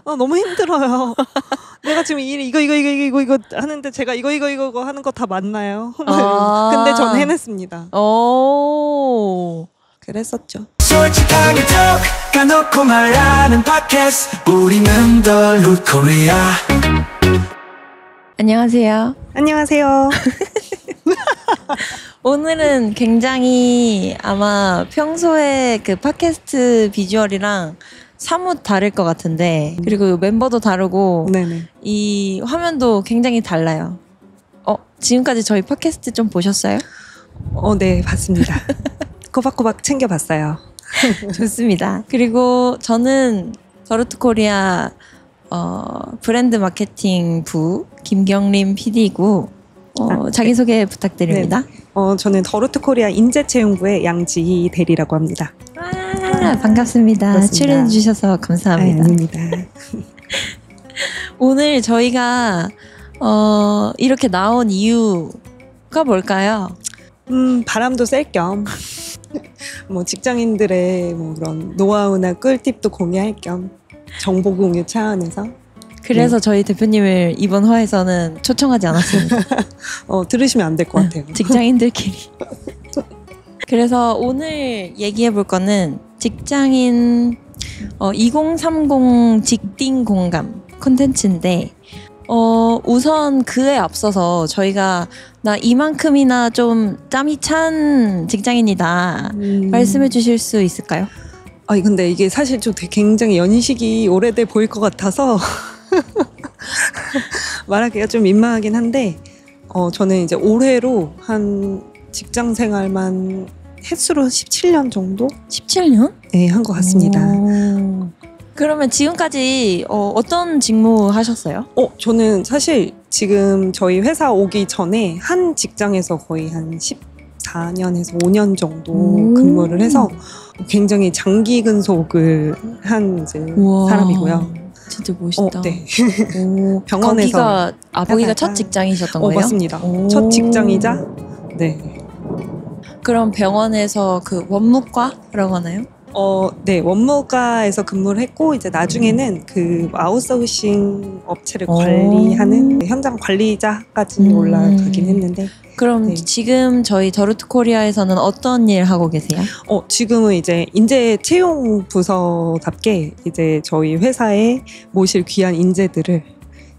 너무 힘들어요. 내가 지금 이거 하는데 제가 이거 하는 거 다 맞나요? 근데 전 해냈습니다. 오. 그랬었죠. 솔직하게 까놓고 말하는 팟캐스트 우리는 더 루코리아. 안녕하세요. 안녕하세요. 오늘은 굉장히 아마 평소에 그 팟캐스트 비주얼이랑 사뭇 다를 것 같은데, 그리고 멤버도 다르고 네네. 이 화면도 굉장히 달라요. 지금까지 저희 팟캐스트 좀 보셨어요? 네, 봤습니다. 꼬박꼬박 챙겨봤어요. 좋습니다. 그리고 저는 더루트 코리아 브랜드 마케팅 부 김경림 PD이고 자기소개 부탁드립니다. 네. 저는 더루트 코리아 인재채용부의 양지희 대리라고 합니다. 반갑습니다. 출연해 주셔서 감사합니다. 아닙니다. 오늘 저희가 이렇게 나온 이유가 뭘까요? 바람도 쐴 겸 뭐 직장인들의 뭐 그런 노하우나 꿀팁도 공유할 겸 정보 공유 차원에서 그래서 저희 대표님을 이번 화에서는 초청하지 않았습니다. 들으시면 안 될 것 같아요. 직장인들끼리. 그래서 오늘 얘기해 볼 거는 직장인 2030 직딩 공감 콘텐츠인데, 우선 그에 앞서서 저희가 나 이만큼이나 좀 짬이 찬 직장인이다 말씀해 주실 수 있을까요? 근데 이게 사실 좀 굉장히 연식이 오래돼 보일 것 같아서 말하기가 좀 민망하긴 한데, 저는 이제 올해로 한 직장 생활만 횟수로 17년 정도? 17년? 네, 한 것 같습니다. 그러면 지금까지 어떤 직무 하셨어요? 저는 사실 지금 저희 회사 오기 전에 한 직장에서 거의 한 14년에서 5년 정도 근무를 해서 굉장히 장기 근속을 한 이제 사람이고요. 진짜 멋있다. 네. 병원에서 거기가 첫 직장이셨던 거예요? 맞습니다. 첫 직장이자 네. 그럼 병원에서 그 원무과라고 하나요? 네, 원무과에서 근무를 했고, 이제 나중에는 그 아웃소싱 업체를 관리하는 현장 관리자까지 올라가긴 했는데. 그럼 네. 지금 저희 더루트 코리아에서는 어떤 일 하고 계세요? 지금은 이제 인재 채용 부서답게 이제 저희 회사에 모실 귀한 인재들을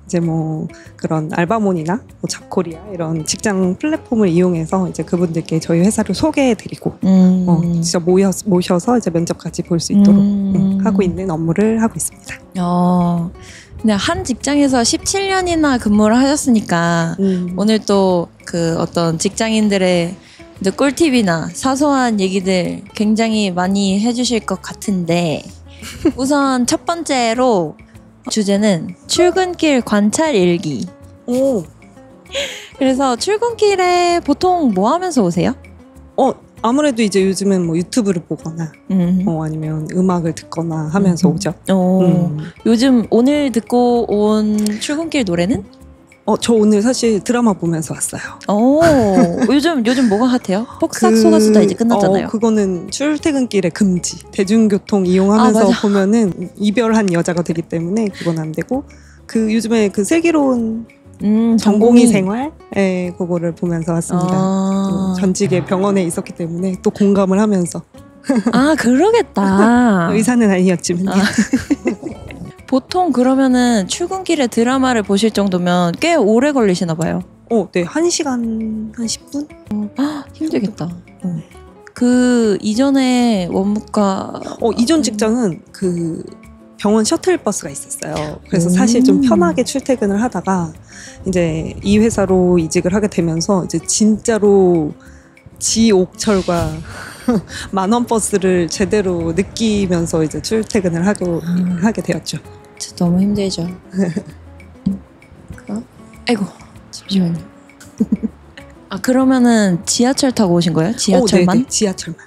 이제 뭐 그런 알바몬이나 뭐 잡코리아 이런 직장 플랫폼을 이용해서 이제 그분들께 저희 회사를 소개해드리고 진짜 모셔서 이제 면접까지 볼 수 있도록 하고 있는 업무를 하고 있습니다. 근데 한 직장에서 17년이나 근무를 하셨으니까 오늘 또 그 어떤 직장인들의 꿀팁이나 사소한 얘기들 굉장히 많이 해주실 것 같은데, 우선 첫 번째로 주제는 출근길 관찰 일기. 그래서 출근길에 보통 뭐 하면서 오세요? 아무래도 이제 요즘은 뭐 유튜브를 보거나 아니면 음악을 듣거나 하면서 오죠. 요즘 오늘 듣고 온 출근길 노래는? 저 오늘 사실 드라마 보면서 왔어요. 요즘 뭐가 핫해요? 폭삭 소가수다 이제 끝났잖아요. 그거는 출퇴근길에 금지. 대중교통 이용하면서 보면은 이별한 여자가 되기 때문에 그건 안 되고, 그 요즘에 그 슬기로운 전공의 생활, 그거를 보면서 왔습니다. 전직에 병원에 있었기 때문에 또 공감을 하면서. 그러겠다. 의사는 아니었지만요. 보통 그러면은 출근길에 드라마를 보실 정도면 꽤 오래 걸리시나 봐요. 네, 1시간 한 10분? 힘들겠다. 그 이전에 원무과 이전 직장은 그 병원 셔틀버스가 있었어요. 그래서 사실 좀 편하게 출퇴근을 하다가 이제 이 회사로 이직을 하게 되면서 이제 진짜로 지옥철과 만원 버스를 제대로 느끼면서 이제 출퇴근을 하게 되었죠. 진짜 너무 힘들죠. 아이고, 잠시만요. 그러면은 지하철 타고 오신 거예요? 지하철만? 네네, 지하철만.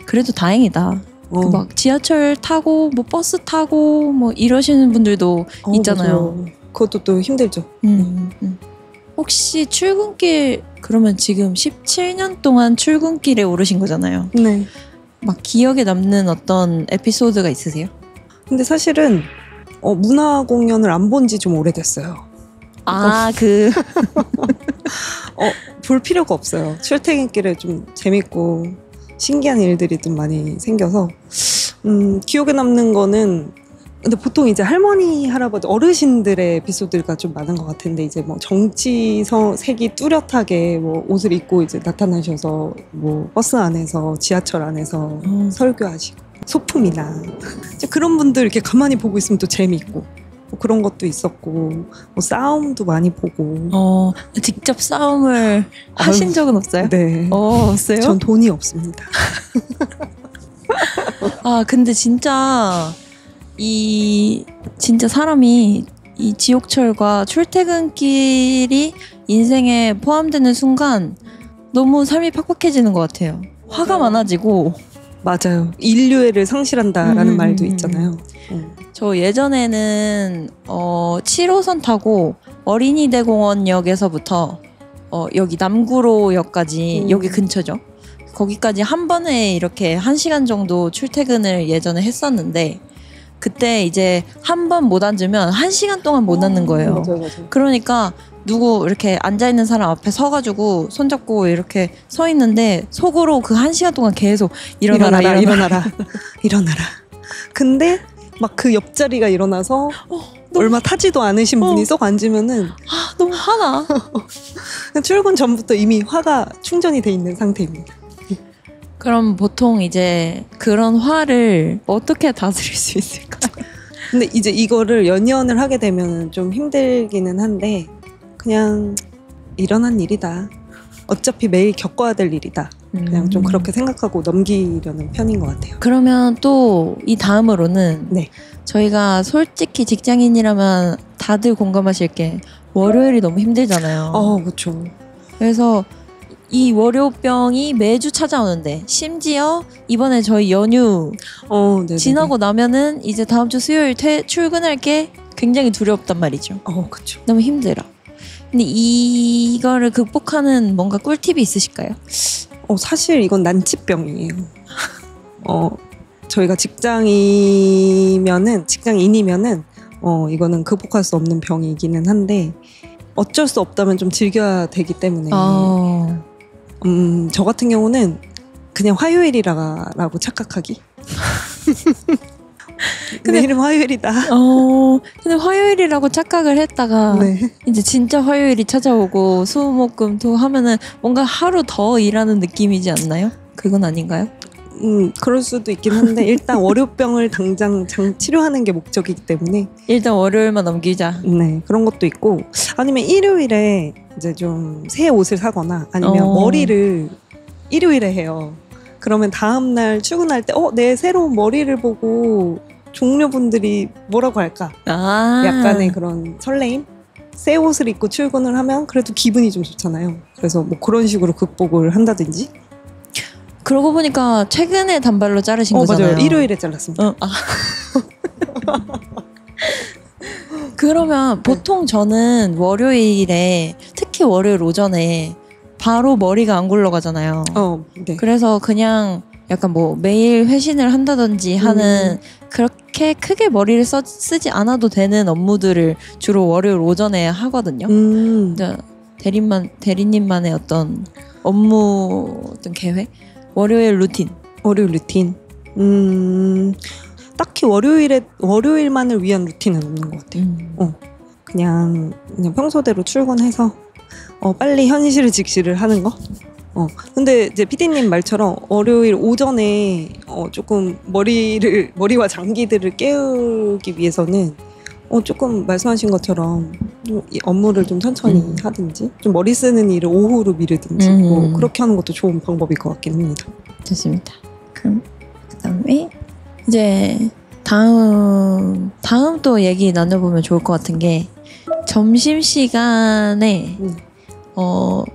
그래도 다행이다. 막 지하철 타고 뭐 버스 타고 뭐 이러시는 분들도 있잖아요. 맞아요. 그것도 또 힘들죠. 혹시 출근길, 그러면 지금 17년 동안 출근길에 오르신 거잖아요. 네. 막 기억에 남는 어떤 에피소드가 있으세요? 근데 사실은 문화 공연을 안 본 지 좀 오래됐어요. 볼 필요가 없어요. 출퇴근길에 좀 재밌고 신기한 일들이 좀 많이 생겨서 기억에 남는 거는 근데 보통 이제 할머니, 할아버지, 어르신들의 에피소드가 좀 많은 것 같은데 이제 뭐 정치색이 뚜렷하게 뭐 옷을 입고 이제 나타나셔서 뭐 버스 안에서 지하철 안에서 설교하시고 소품이나 이제 그런 분들 이렇게 가만히 보고 있으면 또 재미있고 뭐 그런 것도 있었고 뭐 싸움도 많이 보고 직접 싸움을 하신 적은 없어요? 네. 없어요? 전 돈이 없습니다. 근데 진짜 사람이 이 지옥철과 출퇴근길이 인생에 포함되는 순간 너무 삶이 팍팍해지는 것 같아요. 화가 많아지고. 맞아요. 인류애를 상실한다라는 말도 있잖아요. 저 예전에는 7호선 타고 어린이대공원역에서부터 여기 남구로역까지 여기 근처죠. 거기까지 한 번에 이렇게 1시간 정도 출퇴근을 예전에 했었는데 그때 이제 한 번 못 앉으면 1시간 동안 못 앉는 거예요. 맞아요. 그러니까 누구 이렇게 앉아있는 사람 앞에 서가지고 손잡고 이렇게 서 있는데 속으로 그 1시간 동안 계속 일어나라. 근데 막 그 옆자리가 일어나서 얼마 타지도 않으신 분이 쏙 앉으면은 너무 화나. 출근 전부터 이미 화가 충전이 돼 있는 상태입니다. 그럼 보통 이제 그런 화를 어떻게 다스릴 수 있을까요? 근데 이제 이거를 연연을 하게 되면 좀 힘들기는 한데 그냥 일어난 일이다. 어차피 매일 겪어야 될 일이다. 그냥 좀 그렇게 생각하고 넘기려는 편인 것 같아요. 그러면 또 이 다음으로는 네. 저희가 솔직히 직장인이라면 다들 공감하실 게 월요일이 너무 힘들잖아요. 그렇죠. 그래서 이 월요병이 매주 찾아오는데 심지어 이번에 저희 연휴 지나고 나면은 이제 다음 주 수요일 출근할 게 굉장히 두렵단 말이죠. 그렇죠. 너무 힘들어. 근데 이거를 극복하는 뭔가 꿀팁이 있으실까요? 사실 이건 난치병이에요. 저희가 직장인이면은 이거는 극복할 수 없는 병이기는 한데 어쩔 수 없다면 좀 즐겨야 되기 때문에 저 같은 경우는 그냥 화요일이라고 착각하기. 내일은 화요일이다. 근데 화요일이라고 착각을 했다가 이제 진짜 화요일이 찾아오고 수목금토 하면은 뭔가 하루 더 일하는 느낌이지 않나요? 그건 아닌가요? 그럴 수도 있긴 한데 일단 월요병을 당장 치료하는 게 목적이기 때문에 일단 월요일만 넘기자. 네, 그런 것도 있고 아니면 일요일에 이제 좀 새 옷을 사거나 아니면 머리를 일요일에 해요. 그러면 다음날 출근할 때 내 새로운 머리를 보고 동료분들이 뭐라고 할까? 약간의 그런 설레임? 새 옷을 입고 출근을 하면 그래도 기분이 좀 좋잖아요. 그래서 뭐 그런 식으로 극복을 한다든지. 그러고 보니까 최근에 단발로 자르신 거잖아요. 맞아요. 일요일에 잘랐습니다. 그러면 보통 저는 월요일에 특히 월요일 오전에 바로 머리가 안 굴러가잖아요. 네. 그래서 그냥 약간 뭐 매일 회신을 한다든지 하는 그렇게 크게 머리를 쓰지 않아도 되는 업무들을 주로 월요일 오전에 하거든요. 대리님만의 어떤 업무 어떤 계획? 월요일 루틴. 딱히 월요일만을 위한 루틴은 없는 것 같아요. 그냥 평소대로 출근해서 빨리 현실을 직시를 하는 거. 근데 이제 PD님 말처럼 월요일 오전에 조금 머리와 장기들을 깨우기 위해서는 조금 말씀하신 것처럼 좀 업무를 좀 천천히 하든지 좀 머리 쓰는 일을 오후로 미루든지 뭐 그렇게 하는 것도 좋은 방법일 것 같긴 합니다. 좋습니다. 그럼 그다음에 이제 다음 또 얘기 나눠보면 좋을 것 같은 게 점심시간에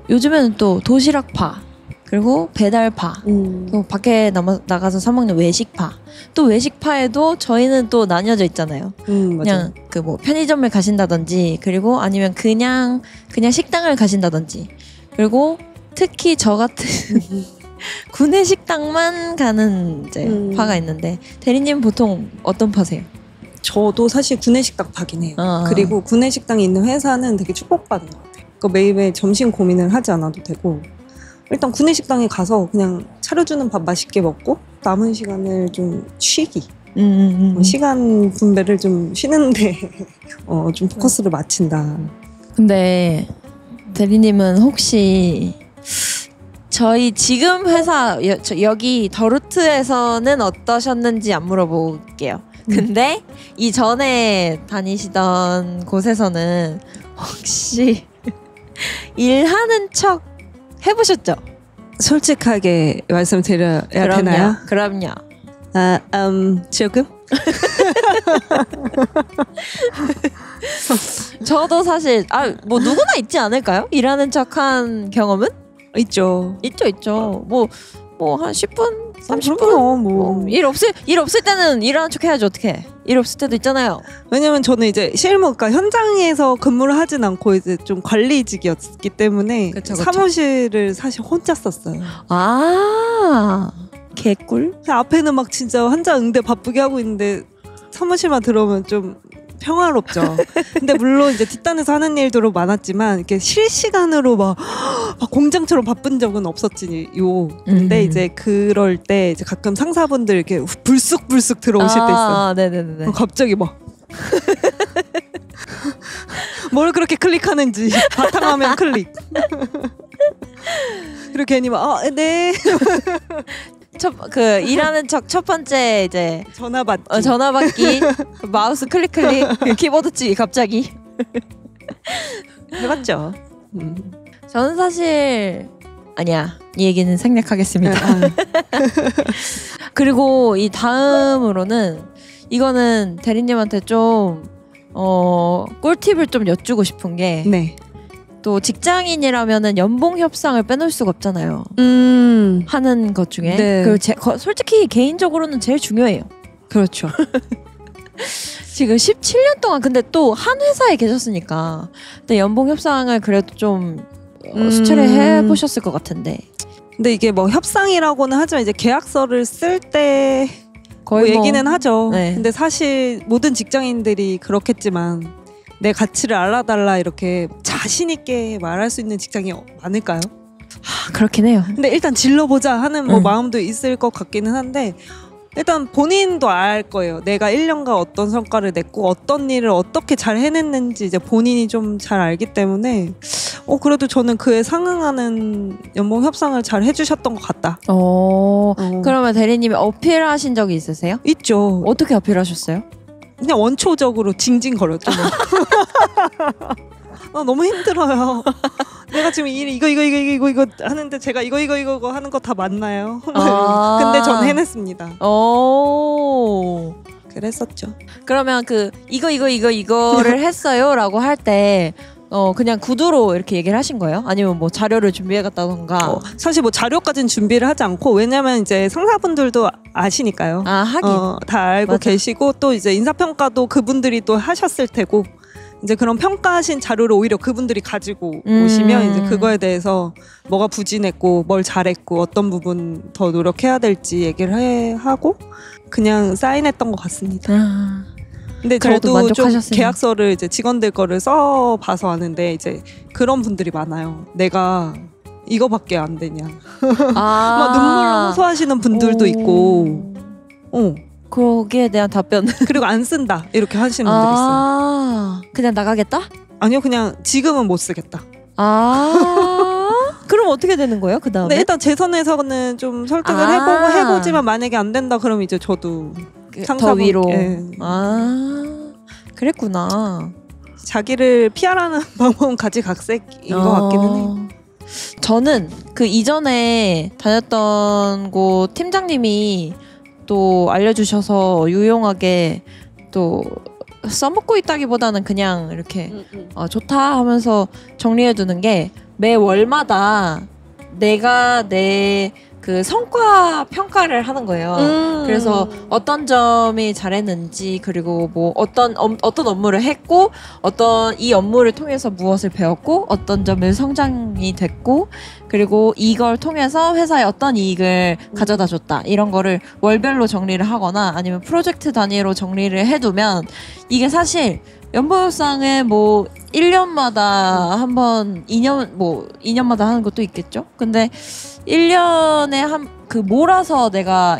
요즘에는 또 도시락파 그리고 배달파 또 밖에 나가서 사 먹는 외식파 또 외식파에도 저희는 또 나뉘어져 있잖아요. 그냥 그 뭐 편의점을 가신다든지 그리고 아니면 그냥 식당을 가신다든지 그리고 특히 저 같은 구내 식당만 가는 이제 파가 있는데 대리님 보통 어떤 파세요? 저도 사실 구내식당 파긴 해요. 그리고 구내식당이 있는 회사는 되게 축복받은 것 같아요. 그러니까 매일매일 점심 고민을 하지 않아도 되고 일단 구내식당에 가서 그냥 차려주는 밥 맛있게 먹고 남은 시간을 좀 쉬기. 시간 분배를 좀 쉬는데 좀 포커스를 맞춘다. 근데 대리님은 혹시 저희 지금 회사 여기 더루트에서는 어떠셨는지 안 물어볼게요. 근데 이전에 다니시던 곳에서는 혹시 일하는 척 해보셨죠? 솔직하게 말씀드려야 되나요? 그럼요. 조금? 저도 사실 뭐 누구나 있지 않을까요? 일하는 척한 경험은? 있죠. 뭐 한 10분, 30분? 그럼요. 일 없을 때는 일하는 척 해야지 어떡해. 일 없을 때도 있잖아요. 왜냐면 저는 이제 실무, 그러니까 현장에서 근무를 하진 않고 이제 좀 관리직이었기 때문에 그쵸. 사무실을 사실 혼자 썼어요. 개꿀? 앞에는 막 진짜 환자 응대 바쁘게 하고 있는데 사무실만 들어오면 좀 평화롭죠. 근데 물론 이제 뒷단에서 하는 일도 많았지만 이렇게 실시간으로 막 공장처럼 바쁜 적은 없었지요. 근데 이제 그럴 때 이제 가끔 상사분들 이렇게 불쑥불쑥 들어오실 때 있어요. 네네네. 갑자기 막 뭘 그렇게 클릭하는지 바탕화면 클릭. 그리고 괜히 막 네. 일하는 척 첫 번째 이제 전화 받기. 전화 받기 마우스 클릭 키보드 치기 갑자기 해봤죠. 저는 사실 아니야 이 얘기는 생략하겠습니다. 그리고 이 다음으로는 이거는 대리님한테 좀 꿀팁을 좀 여쭈고 싶은 게 네. 또 직장인이라면은 연봉 협상을 빼놓을 수가 없잖아요. 하는 것 중에. 네. 그리고 솔직히 개인적으로는 제일 중요해요. 그렇죠. 지금 17년 동안 근데 또 한 회사에 계셨으니까 근데 연봉 협상을 그래도 좀 수차례 해보셨을 것 같은데. 근데 이게 뭐 협상이라고는 하지만 이제 계약서를 쓸 때 거의 뭐 얘기는 하죠. 네. 근데 사실 모든 직장인들이 그렇겠지만 내 가치를 알아달라 이렇게 자신 있게 말할 수 있는 직장이 많을까요? 그렇긴 해요. 근데 일단 질러보자 하는 뭐 마음도 있을 것 같기는 한데 일단 본인도 알 거예요. 내가 1년간 어떤 성과를 냈고 어떤 일을 어떻게 잘 해냈는지 이제 본인이 좀 잘 알기 때문에 그래도 저는 그에 상응하는 연봉 협상을 잘 해주셨던 것 같다. 그러면 대리님이 어필하신 적이 있으세요? 있죠. 어떻게 어필하셨어요? 그냥 원초적으로 징징거렸죠. 너무 힘들어요. 내가 지금 이거 하는데 제가 이거 하는 거 다 맞나요? 근데 전 해냈습니다. 그랬었죠. 그러면 이거를 했어요라고 할 때 그냥 구두로 이렇게 얘기를 하신 거예요? 아니면 뭐 자료를 준비해갔다던가? 사실 뭐 자료까지는 준비를 하지 않고 왜냐면 이제 상사분들도 아시니까요. 하긴. 다 알고 맞아. 계시고 또 이제 인사평가도 그분들이 또 하셨을 테고 이제 그런 평가하신 자료를 오히려 그분들이 가지고 오시면 이제 그거에 대해서 뭐가 부진했고 뭘 잘했고 어떤 부분 더 노력해야 될지 얘기를 하고 그냥 사인했던 것 같습니다. 근데 저도 좀 계약서를 이제 직원들 거를 써봐서 아는데 이제 그런 분들이 많아요. 내가 이거밖에 안 되냐. 막 눈물로 호소하시는 분들도 있고. 거기에 대한 답변. 그리고 안 쓴다 이렇게 하시는 분들이 있어요. 그냥 나가겠다? 아니요, 그냥 지금은 못 쓰겠다. 그럼 어떻게 되는 거예요? 그 다음에? 네, 일단 제 선에서는 좀 설득을 해보지만 만약에 안 된다 그러면 이제 저도 더 위로. 예. 그랬구나. 자기를 피하라는 방법은 가지각색인 것 같기는 해요. 저는 그 이전에 다녔던 곳 팀장님이 또 알려주셔서 유용하게 또 써먹고 있다기보다는 그냥 이렇게 좋다 하면서 정리해두는 게 매 월마다 내가 내 그 성과 평가를 하는 거예요. 그래서 어떤 점이 잘했는지 그리고 뭐 어떤 업무를 했고 어떤 이 업무를 통해서 무엇을 배웠고 어떤 점을 성장이 됐고 그리고 이걸 통해서 회사에 어떤 이익을 가져다 줬다 이런 거를 월별로 정리를 하거나 아니면 프로젝트 단위로 정리를 해두면 이게 사실 연봉협상에 뭐 1년마다 한 번 2년마다 하는 것도 있겠죠. 근데 1년에 그 몰아서 내가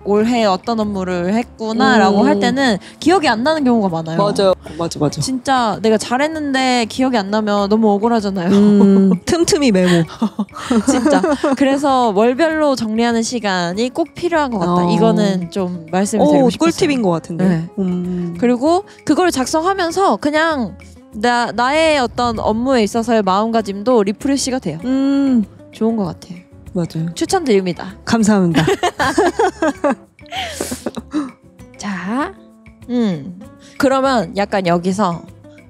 올해 어떤 업무를 했구나라고 할 때는 기억이 안 나는 경우가 많아요. 맞아요. 맞아. 진짜 내가 잘했는데 기억이 안 나면 너무 억울하잖아요. 틈틈이 메모. 진짜. 그래서 월별로 정리하는 시간이 꼭 필요한 것 같다. 이거는 좀 말씀을 드리고 싶었어요. 꿀팁인 것 같은데. 네. 그리고 그걸 작성하면서 그냥 나의 어떤 업무에 있어서의 마음가짐도 리프레시가 돼요. 좋은 것 같아요. 맞아요. 추천드립니다. 감사합니다. 자, 그러면 약간 여기서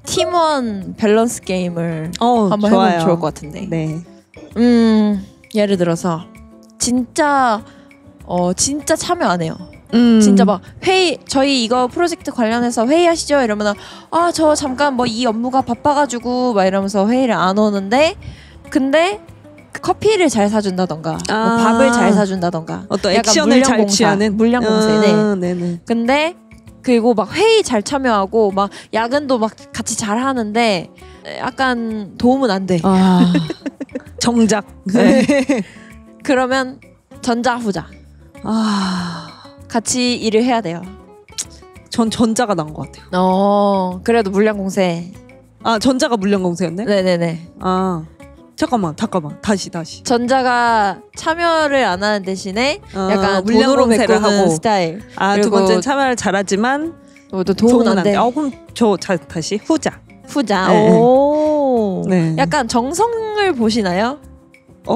팀원 밸런스 게임을 한번 좋아요. 해보면 좋을 것 같은데. 네. 예를 들어서 진짜 참여 안 해요. 진짜 막 회의 저희 이거 프로젝트 관련해서 회의하시죠 이러면 저 잠깐 뭐 이 업무가 바빠가지고 막 이러면서 회의를 안 오는데 근데 커피를 잘 사준다던가 뭐 밥을 잘 사준다던가 어떤 액션을 잘 취하는 물량공세. 네네. 근데 그리고 막 회의 잘 참여하고 막 야근도 막 같이 잘 하는데 약간 도움은 안 돼. 정작. 네. 그러면 전자후자. 같이 일을 해야 돼요. 전 전자가 나은 것 같아요. 그래도 물량공세. 전자가 물량공세였네? 네네네. 잠깐만 다시 전자가 참여를 안 하는 대신에 약간 돈으로 물량공세를 메꾸는 하고 스타일. 두 번째는 참여를 잘하지만 또 도움은 안 돼. 그럼 다시 후자. 네. 오. 네. 약간 정성을 보시나요?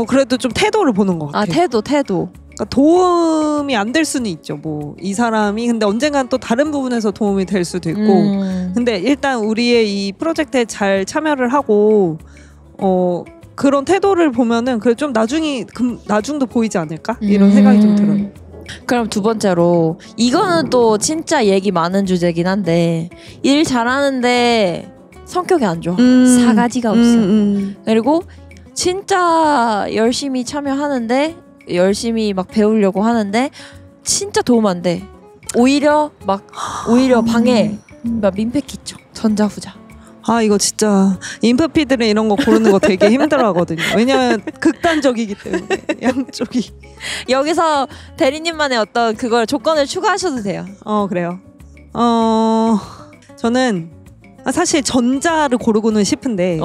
그래도 좀 태도를 보는 것 같아요. 태도. 그러니까 도움이 안 될 수는 있죠. 뭐 이 사람이 근데 언젠간 또 다른 부분에서 도움이 될 수도 있고. 근데 일단 우리의 이 프로젝트에 잘 참여를 하고 그런 태도를 보면은 그래 좀 나중도 보이지 않을까 이런 생각이 좀 들어요. 그럼 두 번째로 이거는 또 진짜 얘기 많은 주제긴 한데 일 잘하는데 성격이 안 좋아. 사가지가 없어. 그리고 진짜 열심히 참여하는데 열심히 막 배우려고 하는데 진짜 도움 안 돼. 오히려 방해. 막 민폐 끼쳐. 전자후자. 이거 진짜 인프피들은 이런 거 고르는 거 되게 힘들어하거든요. 왜냐면 극단적이기 때문에 양쪽이. 여기서 대리님만의 어떤 그걸 조건을 추가하셔도 돼요. 그래요. 저는 사실 전자를 고르고는 싶은데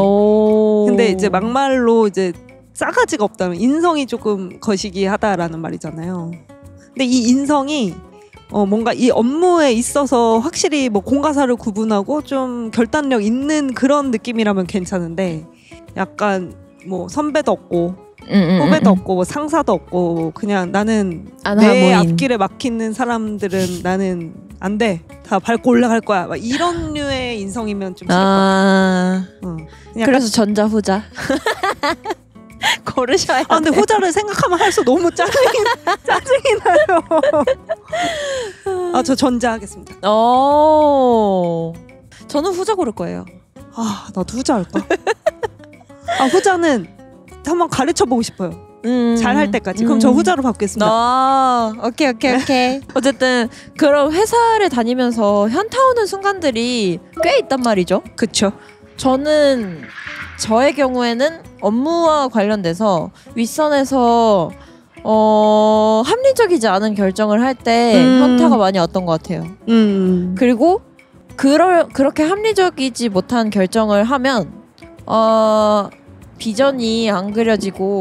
근데 이제 막말로 이제 싸가지가 없다면 인성이 조금 거시기하다라는 말이잖아요. 근데 이 인성이 뭔가 이 업무에 있어서 확실히 뭐 공과사를 구분하고 좀 결단력 있는 그런 느낌이라면 괜찮은데 약간 뭐 선배도 없고 후배도 없고 뭐 상사도 없고 그냥 나는 내 앞길에 막히는 사람들은 나는 안 돼. 다 밟고 올라갈 거야. 막 이런 류의 인성이면 좀 싫을 것 같아. 그래서 전자후자. 고르셔야 돼. 근데 후자를 생각하면 할수록 너무 짜증이 나요. 저 전자 하겠습니다. 저는 후자 고를 거예요. 나도 후자 할까? 후자는 한번 가르쳐보고 싶어요. 잘할 때까지. 그럼 저 후자로 바꾸겠습니다. 오케이. 어쨌든 그런 회사를 다니면서 현타 오는 순간들이 꽤 있단 말이죠. 그쵸. 저의 경우에는 업무와 관련돼서 윗선에서 합리적이지 않은 결정을 할 때 현타가 많이 왔던 것 같아요. 그리고 그렇게 합리적이지 못한 결정을 하면 비전이 안 그려지고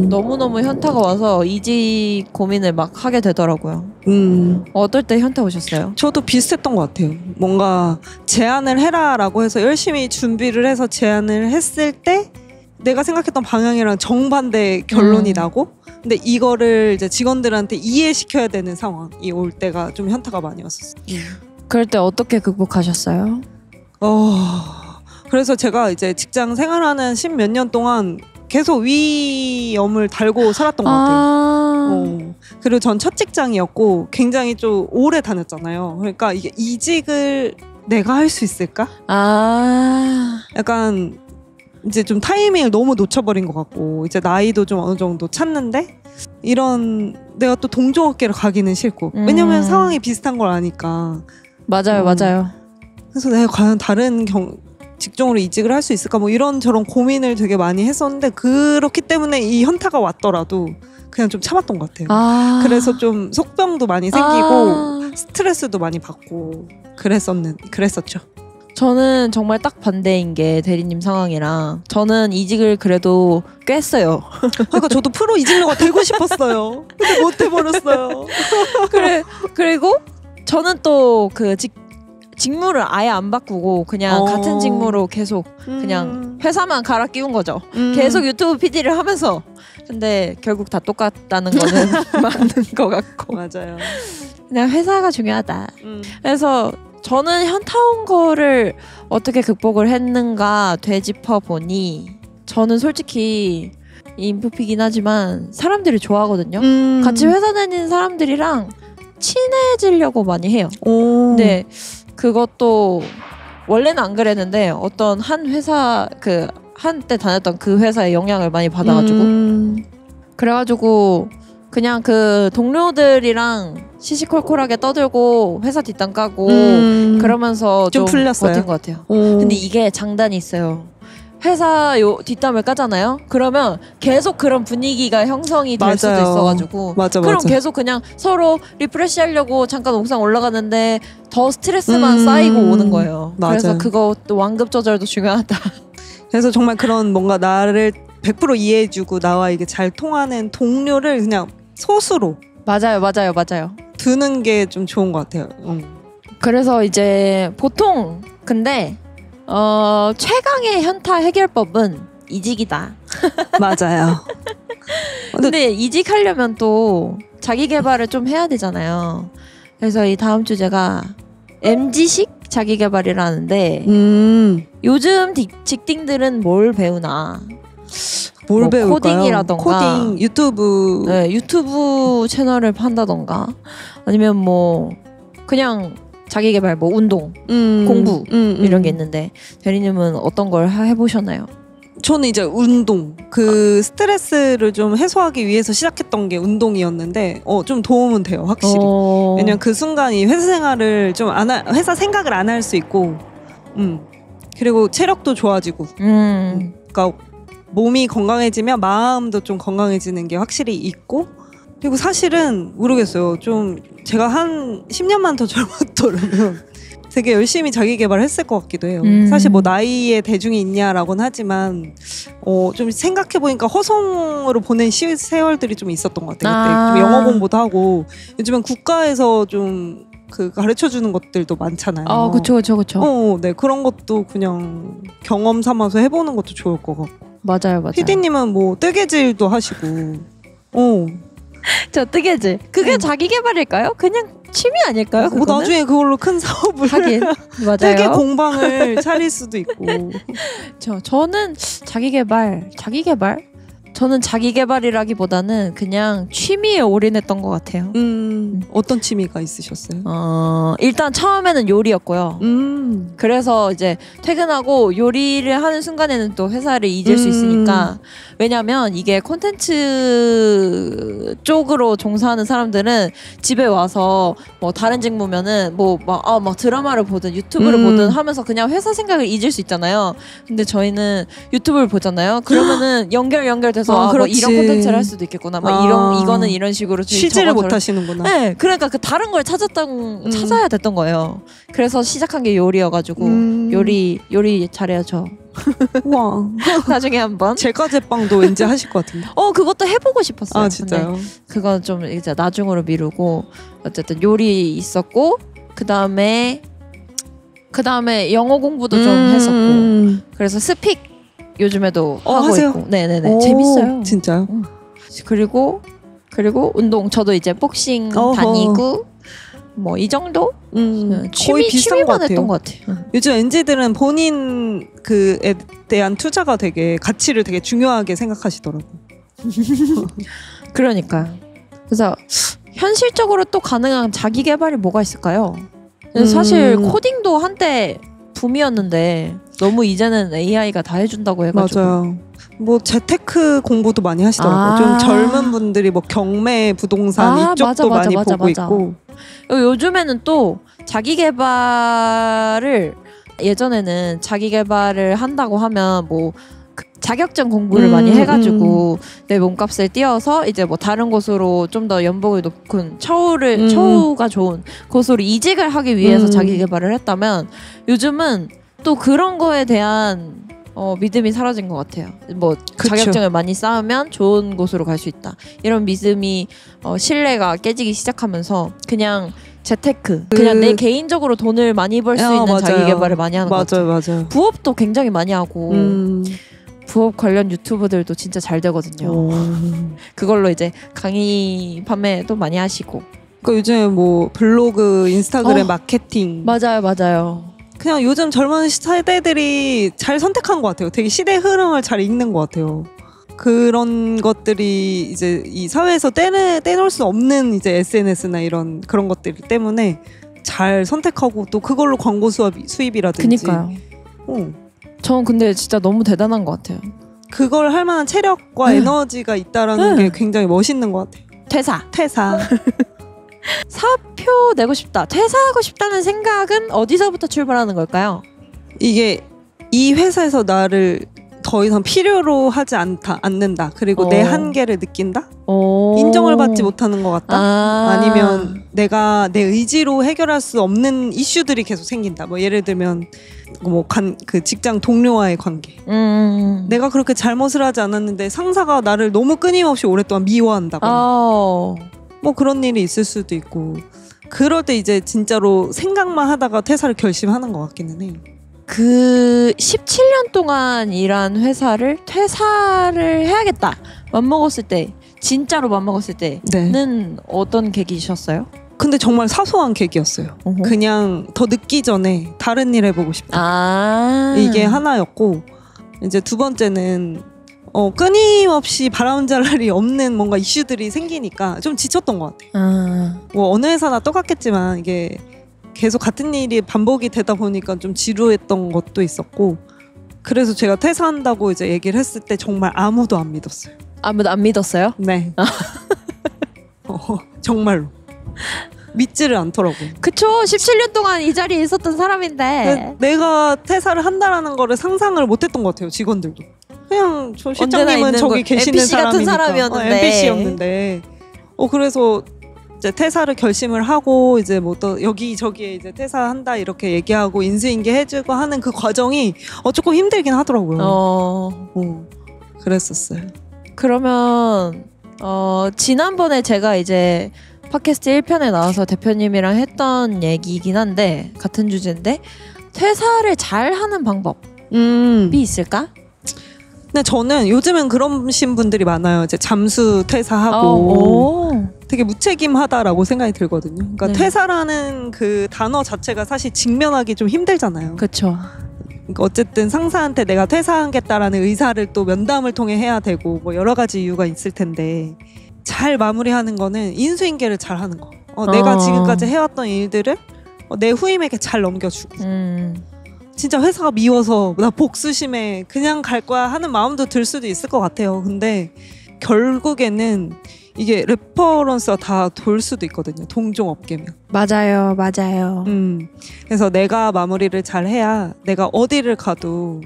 너무너무 현타가 와서 이직 고민을 막 하게 되더라고요. 어떨 때 현타 오셨어요? 저도 비슷했던 것 같아요. 뭔가 제안을 해라라고 해서 열심히 준비를 해서 제안을 했을 때 내가 생각했던 방향이랑 정반대 결론이 나고 근데 이거를 이제 직원들한테 이해시켜야 되는 상황이 올 때가 좀 현타가 많이 왔었어요. 그럴 때 어떻게 극복하셨어요? 그래서 제가 이제 직장 생활하는 10몇 년 동안 계속 위염을 달고 살았던 것 같아요. 그리고 전 첫 직장이었고 굉장히 좀 오래 다녔잖아요. 그러니까 이게 이직을 내가 할 수 있을까? 약간 이제 좀 타이밍을 너무 놓쳐버린 것 같고 이제 나이도 좀 어느 정도 찼는데 이런 내가 또 동종업계를 가기는 싫고 왜냐면 상황이 비슷한 걸 아니까. 맞아요. 그래서 내가 과연 다른 직종으로 이직을 할 수 있을까 뭐 이런저런 고민을 되게 많이 했었는데 그렇기 때문에 이 현타가 왔더라도 그냥 좀 참았던 것 같아요. 그래서 좀 속병도 많이 생기고 스트레스도 많이 받고 그랬었죠. 저는 정말 딱 반대인 게 대리님 상황이랑 저는 이직을 그래도 꽤 했어요. 그러니까 저도 프로 이직러가 되고 싶었어요. 근데 못 해버렸어요. 그리고 저는 또 그 직무를 아예 안 바꾸고 그냥 같은 직무로 계속 그냥 회사만 갈아 끼운 거죠. 계속 유튜브 PD를 하면서. 근데 결국 다 똑같다는 거는 맞는 것 같고. 맞아요. 그냥 회사가 중요하다. 그래서 저는 현타 온 거를 어떻게 극복을 했는가 되짚어 보니 저는 솔직히 인프피긴 하지만 사람들이 좋아하거든요. 같이 회사 다니는 사람들이랑 친해지려고 많이 해요. 근데 그것도 원래는 안 그랬는데 어떤 한 회사 그 한때 다녔던 그 회사의 영향을 많이 받아가지고 그래가지고 그냥 그 동료들이랑 시시콜콜하게 떠들고 회사 뒷담 까고 그러면서 좀 풀렸어요. 버틴 것 같아요. 근데 이게 장단이 있어요. 회사 뒷담을 까잖아요. 그러면 계속 그런 분위기가 형성이 될 수도 있어가지고 그럼 계속 그냥 서로 리프레시하려고 잠깐 옥상 올라가는데 더 스트레스만 쌓이고 오는 거예요. 그래서 그것도 완급 조절도 중요하다. 그래서 정말 그런 뭔가 나를 100% 이해해주고 나와 이게 잘 통하는 동료를 그냥 소수로 맞아요. 두는 게 좀 좋은 것 같아요. 그래서 이제 보통 근데 최강의 현타 해결법은 이직이다. 맞아요. 근데 이직하려면 또 자기 개발을 좀 해야 되잖아요. 그래서 이 다음 주제가 MZ식 자기 개발이라는데 요즘 직딩들은 뭘 배우나? 뭘 배울까요? 코딩이라던가 코딩, 유튜브. 네, 유튜브 채널을 판다던가 아니면 뭐 그냥 자기 개발 뭐 운동, 공부 이런 게 있는데 대리님은 어떤 걸 해보셨나요? 저는 이제 운동 그 스트레스를 좀 해소하기 위해서 시작했던 게 운동이었는데 좀 도움은 돼요 확실히. 왜냐면 그 순간 이 회사 생활을 좀 회사 생각을 안 할 수 있고 그리고 체력도 좋아지고 그러니까 몸이 건강해지면 마음도 좀 건강해지는 게 확실히 있고 그리고 사실은 모르겠어요. 좀 제가 한 10년만 더 젊었더라면 되게 열심히 자기 개발을 했을 것 같기도 해요. 사실 뭐 나이에 대중이 있냐라고는 하지만 좀 생각해보니까 허송으로 보낸 세월들이 좀 있었던 것 같아요. 그때 좀 영어 공부도 하고 요즘은 국가에서 좀 그 가르쳐주는 것들도 많잖아요. 그쵸. 네, 그런 것도 그냥 경험 삼아서 해보는 것도 좋을 것 같고. 맞아요. PD님은 뭐 뜨개질도 하시고. 저 뜨개질. 그게 자기 개발일까요? 그냥 취미 아닐까요? 뭐 나중에 그걸로 큰 사업을 하긴 맞아요. 뜨개 공방을 차릴 수도 있고. 저는 자기 개발. 저는 자기 개발이라기보다는 그냥 취미에 올인했던 것 같아요. 어떤 취미가 있으셨어요? 일단 처음에는 요리였고요. 그래서 이제 퇴근하고 요리를 하는 순간에는 또 회사를 잊을 수 있으니까. 왜냐면 이게 콘텐츠 쪽으로 종사하는 사람들은 집에 와서 뭐 다른 직무면은 뭐 막 드라마를 보든 유튜브를 보든 하면서 그냥 회사 생각을 잊을 수 있잖아요. 근데 저희는 유튜브를 보잖아요. 그러면은 연결돼서 뭐 이런 콘텐츠를 할 수도 있겠구나. 이거는 이런 식으로 쉬지를 못하시는구나. 네, 그러니까 그 다른 걸 찾아야 됐던 거예요. 그래서 시작한 게 요리여가지고 요리 잘해요. 와. 나중에 한번 제과제빵도 왠지 하실 것 같은데. 그것도 해보고 싶었어요. 진짜요? 그건 좀 이제 나중으로 미루고 어쨌든 요리 있었고 그 다음에 영어 공부도 좀 했었고 그래서 스픽 요즘에도 하고 하세요? 있고 네네네 재밌어요. 진짜요? 그리고 운동 저도 이제 복싱 다니고 뭐 이 정도? 거의 비슷한 것 취미만 같아요. 했던 것 같아. 요즘 NZ들은 본인 그에 대한 투자가 되게 가치를 되게 중요하게 생각하시더라고. 그러니까요. 그래서 현실적으로 또 가능한 자기 개발이 뭐가 있을까요? 사실 코딩도 한때 붐이었는데 너무 이제는 AI가 다 해준다고 해가지고. 맞아요. 뭐 재테크 공부도 많이 하시더라고요. 좀 젊은 분들이 뭐 경매, 부동산 이쪽도 많이 보고 있고. 요즘에는 또 자기 개발을 예전에는 자기 개발을 한다고 하면 뭐 자격증 공부를 많이 해가지고 내 몸값을 띄워서 이제 뭐 다른 곳으로 좀 더 연봉이 높은 처우가 좋은 곳으로 이직을 하기 위해서 자기 개발을 했다면 요즘은 또 그런 거에 대한 믿음이 사라진 것 같아요. 뭐 그쵸. 자격증을 많이 쌓으면 좋은 곳으로 갈 수 있다. 이런 믿음이 신뢰가 깨지기 시작하면서 그냥 재테크, 그냥 내 개인적으로 돈을 많이 벌 수 있는 맞아요. 자기 개발을 많이 하는 것 같아요. 맞아요. 부업도 굉장히 많이 하고 부업 관련 유튜버들도 진짜 잘 되거든요. 그걸로 이제 강의 판매도 많이 하시고. 그러니까 요즘에 뭐 블로그, 인스타그램 마케팅. 맞아요. 그냥 요즘 젊은 세대들이 잘 선택한 것 같아요. 되게 시대 흐름을 잘 읽는 것 같아요. 그런 것들이 이제 이 사회에서 떼놓을 수 없는 이제 SNS나 이런 그런 것들 때문에 잘 선택하고 또 그걸로 광고 수입이라든지. 그니까요. 전 근데 진짜 너무 대단한 것 같아요. 그걸 할 만한 체력과 에너지가 있다라는 게 굉장히 멋있는 것 같아요. 퇴사. 사표 내고 싶다. 퇴사하고 싶다는 생각은 어디서부터 출발하는 걸까요? 이게 이 회사에서 나를 더 이상 필요로 하지 않는다. 그리고 내 한계를 느낀다. 인정을 받지 못하는 것 같다. 아니면 내가 내 의지로 해결할 수 없는 이슈들이 계속 생긴다. 뭐 예를 들면 그 직장 동료와의 관계. 내가 그렇게 잘못을 하지 않았는데 상사가 나를 너무 끊임없이 오랫동안 미워한다거나. 뭐 그런 일이 있을 수도 있고. 그럴 때 이제 진짜로 생각만 하다가 퇴사를 결심하는 것 같기는 해요. 그 17년 동안 일한 회사를 퇴사를 해야겠다 맘먹었을 때, 진짜로 맘먹었을 때는 어떤 계기셨어요? 근데 정말 사소한 계기였어요. 그냥 더 늦기 전에 다른 일 해보고 싶다. 이게 하나였고, 이제 두 번째는 끊임없이 바람잘 날이 없는 뭔가 이슈들이 생기니까 좀 지쳤던 것 같아요. 뭐 어느 회사나 똑같겠지만 이게 계속 같은 일이 반복이 되다 보니까 좀 지루했던 것도 있었고, 그래서 제가 퇴사한다고 이제 얘기를 했을 때 정말 아무도 안 믿었어요. 아무도 안 믿었어요? 네. 정말로 믿지를 않더라고요. 그쵸. 17년 동안 이 자리에 있었던 사람인데 내가 퇴사를 한다라는 거를 상상을 못했던 것 같아요. 직원들도 그냥 저 실장님은 저기 계시는 NPC 같은 사람이니까 사람이었는데. NPC였는데 그래서 이제 퇴사를 결심을 하고 이제 뭐 또 여기저기에 이제 퇴사한다 이렇게 얘기하고 인수인계 해주고 하는 그 과정이 조금 힘들긴 하더라고요. 그랬었어요. 그러면 지난번에 제가 이제 팟캐스트 1편에 나와서 대표님이랑 했던 얘기이긴 한데 같은 주제인데, 퇴사를 잘하는 방법이 있을까? 근데 저는 요즘은 그러신 분들이 많아요. 이제 잠수 퇴사하고 되게 무책임하다라고 생각이 들거든요. 그러니까 퇴사라는 그 단어 자체가 사실 직면하기 좀 힘들잖아요. 그렇죠. 그러니까 어쨌든 상사한테 내가 퇴사하겠다라는 의사를 또 면담을 통해 해야 되고 뭐 여러 가지 이유가 있을 텐데, 잘 마무리하는 거는 인수인계를 잘 하는 거. 내가 지금까지 해왔던 일들을 내 후임에게 잘 넘겨주고. 진짜 회사가 미워서 나 복수심에 그냥 갈 거야 하는 마음도 들 수도 있을 것 같아요. 근데 결국에는 이게 레퍼런스가 다 돌 수도 있거든요. 동종업계면. 맞아요. 그래서 내가 마무리를 잘 해야 내가 어디를 가도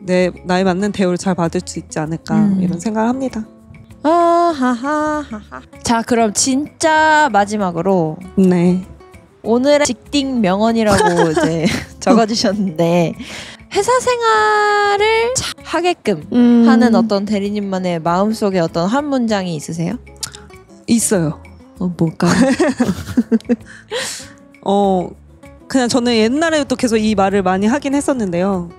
나에 맞는 대우를 잘 받을 수 있지 않을까 이런 생각을 합니다. 자, 그럼 진짜 마지막으로 오늘의 직딩 명언이라고 이제 적어주셨는데, 회사 생활을 하게끔 하는 어떤 대리님만의 마음속에 어떤 한 문장이 있으세요? 있어요. 뭘까요? 그냥 저는 옛날에도 계속 이 말을 많이 하긴 했었는데요.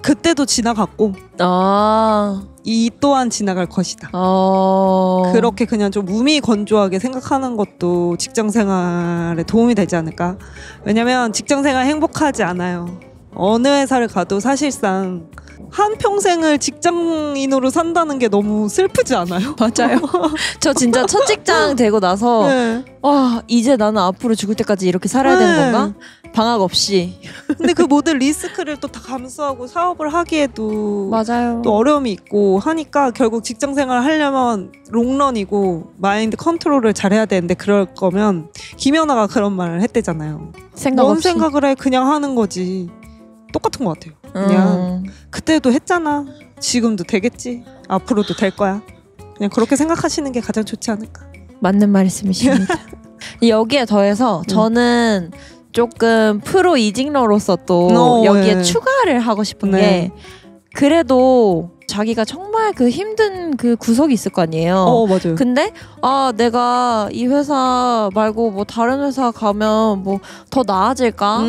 그때도 지나갔고 아, 이 또한 지나갈 것이다. 어. 그렇게 그냥 좀 무미건조하게 생각하는 것도 직장생활에 도움이 되지 않을까. 왜냐면 직장생활 행복하지 않아요. 어느 회사를 가도 사실상 한평생을 직장인으로 산다는 게 너무 슬프지 않아요? 맞아요. 저 진짜 첫 직장 되고 나서 네. 와, 이제 나는 앞으로 죽을 때까지 이렇게 살아야 네. 되는 건가? 방학 없이. 근데 그 모든 리스크를 또 다 감수하고 사업을 하기에도 맞아요. 또 어려움이 있고 하니까 결국 직장 생활을 하려면 롱런이고 마인드 컨트롤을 잘해야 되는데 그럴 거면 김연아가 그런 말을 했대잖아요. 생각 뭔 없이. 생각을 해 그냥 하는 거지. 똑같은 것 같아요. 그냥 그때도 했잖아. 지금도 되겠지. 앞으로도 될 거야. 그냥 그렇게 생각하시는 게 가장 좋지 않을까. 맞는 말씀이십니다. 여기에 더해서 저는 조금 프로 이직러로서 또 여기에 네. 추가를 하고 싶은 네. 게 그래도 자기가 정말 그 힘든 그 구석이 있을 거 아니에요. 맞아요. 근데 아 내가 이 회사 말고 뭐 다른 회사 가면 뭐 더 나아질까?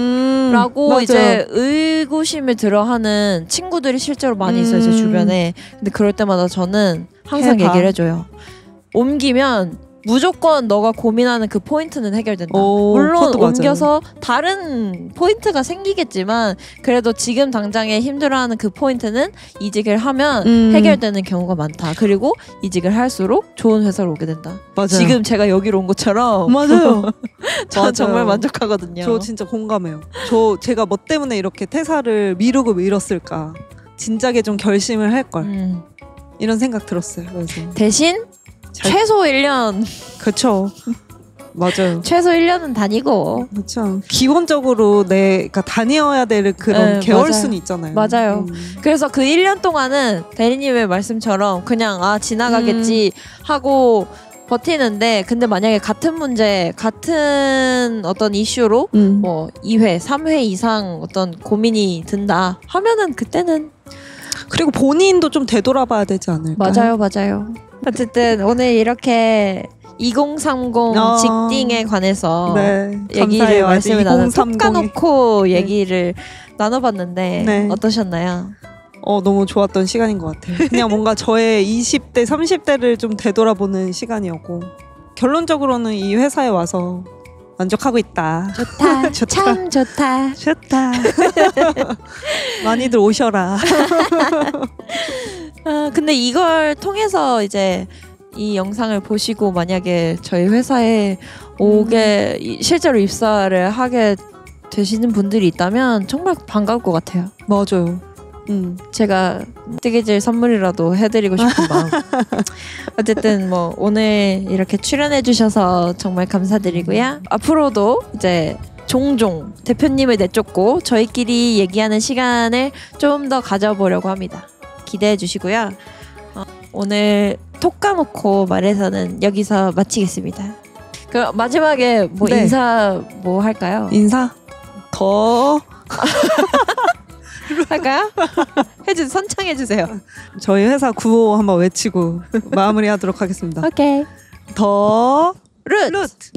라고 맞아요. 이제 의구심을 들어하는 친구들이 실제로 많이 있어요 제 주변에. 근데 그럴 때마다 저는 항상 해봐. 얘기를 해줘요. 옮기면 무조건 너가 고민하는 그 포인트는 해결된다. 물론 그것도 맞아요. 옮겨서 다른 포인트가 생기겠지만 그래도 지금 당장에 힘들어하는 그 포인트는 이직을 하면 해결되는 경우가 많다. 그리고 이직을 할수록 좋은 회사로 오게 된다. 맞아요. 지금 제가 여기로 온 것처럼 맞아요. 저 맞아요. 정말 만족하거든요. 저 진짜 공감해요. 제가 뭐 때문에 이렇게 퇴사를 미루고 미뤘을까. 진작에 좀 결심을 할 걸. 이런 생각 들었어요. 그래서 대신 최소 1년 그렇죠. 맞아요. 최소 1년은 다니고 그렇죠. 기본적으로 내가 다녀야 될 그런 네, 계열순이 있잖아요. 맞아요. 그래서 그 1년 동안은 대리님의 말씀처럼 그냥 지나가겠지 하고 버티는데 근데 만약에 같은 문제 같은 어떤 이슈로 뭐 2회 3회 이상 어떤 고민이 든다 하면은 그때는 그리고 본인도 좀 되돌아봐야 되지 않을까요? 맞아요. 어쨌든 오늘 이렇게 2030 직딩에 관해서 네, 얘기를 감사해요. 말씀을 나눠 2030 이. 톡까놓고 얘기를 나눠봤는데 네. 어떠셨나요? 너무 좋았던 시간인 것 같아요. 그냥 뭔가 저의 20대, 30대를 좀 되돌아보는 시간이었고 결론적으로는 이 회사에 와서 만족하고 있다. 좋다. 좋다. 참 좋다. 좋다. 많이들 오셔라. 근데 이걸 통해서 이제 이 영상을 보시고 만약에 저희 회사에 실제로 입사를 하게 되시는 분들이 있다면 정말 반가울 것 같아요. 맞아요. 제가 뜨개질 선물이라도 해드리고 싶은 마음. 어쨌든 뭐 오늘 이렇게 출연해 주셔서 정말 감사드리고요. 앞으로도 이제 종종 대표님을 내쫓고 저희끼리 얘기하는 시간을 좀 더 가져보려고 합니다. 기대해 주시고요. 오늘 톡 까놓고 말해서는 여기서 마치겠습니다. 그럼 마지막에 뭐 네. 인사 뭐 할까요? 인사 더 할까요? 선창해 주세요. 저희 회사 구호 한번 외치고 마무리하도록 하겠습니다. 오케이. 더 룻. 루트.